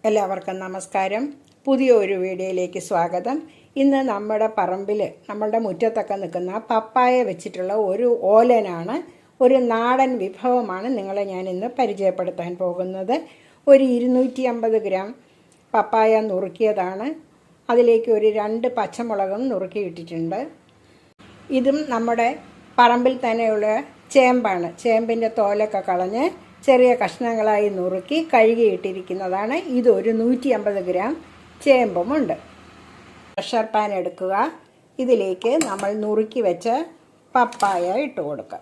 എല്ലാവർക്കും നമസ്കാരം. പുതിയൊരു വീഡിയോയിലേക്ക് സ്വാഗതം. ഇന്ന് നമ്മുടെ പറമ്പിൽ നമ്മളുടെ മുറ്റത്തൊക്കെ നിൽക്കുന്ന പപ്പായ വെച്ചിട്ടുള്ള ഒരു ഓലനാണ്, ഒരു നാടൻ വിഭവമാണ് നിങ്ങളെ ഞാൻ ഇന്ന് പരിചയപ്പെടുത്താൻ പോകുന്നത്. ഒരു 250 ഗ്രാം പപ്പായ നുറുക്കിയതാണ്. അതിലേക്ക് ഒരു 2 പച്ചമുളകും നുറുക്കിയിട്ടിട്ടുണ്ട്. ഇതും നമ്മുടെ പറമ്പിൽ തന്നെയുള്ള ചേമ്പാണ്. ചേമ്പിൻ്റെ തോലൊക്കെ കളഞ്ഞ് ചെറിയ കഷ്ണങ്ങളായി നുറുക്കി കഴുകിയിട്ടിരിക്കുന്നതാണ്. ഇതൊരു 150 ഗ്രാം ചേമ്പുമുണ്ട്. പ്രഷർ പാൻ എടുക്കുക. ഇതിലേക്ക് നമ്മൾ നുറുക്കി വെച്ച പപ്പായ ഇട്ട് കൊടുക്കുക.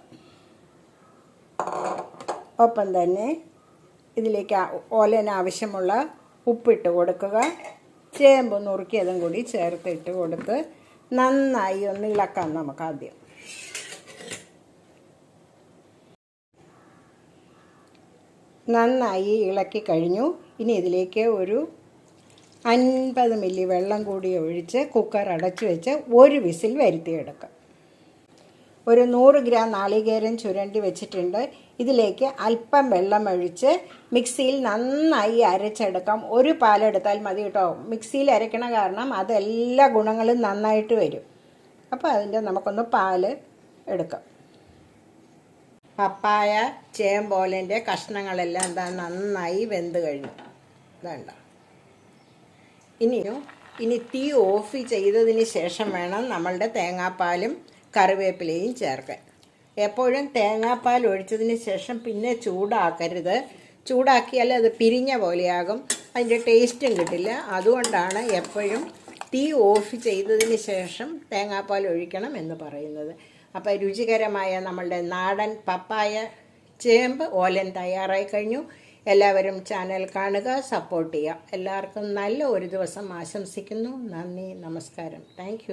ഒപ്പം തന്നെ ഇതിലേക്ക് ഓലന് ആവശ്യമുള്ള ഉപ്പിട്ട് കൊടുക്കുക. ചേമ്പ് നുറുക്കിയതും കൂടി ചേർത്തിട്ട് കൊടുത്ത് നന്നായി ഒന്ന് ഇളക്കാം. നമുക്ക് ആദ്യം നന്നായി ഇളക്കി കഴിഞ്ഞു. ഇനി ഇതിലേക്ക് ഒരു 50 മില്ലി വെള്ളം കൂടി ഒഴിച്ച് കുക്കർ അടച്ചു വെച്ച് ഒരു വിസിൽ വരുത്തിയെടുക്കാം. ഒരു 100 ഗ്രാം നാളികേരം ചുരണ്ടി വെച്ചിട്ടുണ്ട്. ഇതിലേക്ക് അല്പം വെള്ളം ഒഴിച്ച് മിക്സിയിൽ നന്നായി അരച്ചെടുക്കാം. ഒരു പാലെടുത്താൽ മതി കേട്ടോ. മിക്സിയിൽ അരയ്ക്കണ കാരണം അതെല്ലാ ഗുണങ്ങളും നന്നായിട്ട് വരും. അപ്പോൾ അതിൻ്റെ നമുക്കൊന്ന് പാല് എടുക്കാം. പപ്പായ ചേമ്പോലൻ്റെ കഷ്ണങ്ങളെല്ലാം നന്നായി വെന്ത് കഴിഞ്ഞു. വേണ്ട ഇനി തീ ഓഫ് ചെയ്തതിന് ശേഷം വേണം നമ്മളുടെ തേങ്ങാപ്പാലും കറിവേപ്പിലയും ചേർക്കാൻ. എപ്പോഴും തേങ്ങാപ്പാൽ ഒഴിച്ചതിന് ശേഷം പിന്നെ ചൂടാക്കരുത്. ചൂടാക്കിയാൽ അത് പിരിഞ്ഞ പോലെയാകും, അതിൻ്റെ ടേസ്റ്റും കിട്ടില്ല. അതുകൊണ്ടാണ് എപ്പോഴും തീ ഓഫ് ചെയ്തതിന് ശേഷം തേങ്ങാപ്പാൽ ഒഴിക്കണം എന്ന് പറയുന്നത്. അപ്പോൾ രുചികരമായ നമ്മളുടെ നാടൻ പപ്പായ ചേമ്പ് ഓലൻ തയ്യാറായി കഴിഞ്ഞു. എല്ലാവരും ചാനൽ കാണുക, സപ്പോർട്ട് ചെയ്യുക. എല്ലാവർക്കും നല്ല ഒരു ദിവസം ആശംസിക്കുന്നു. നന്ദി, നമസ്കാരം. താങ്ക്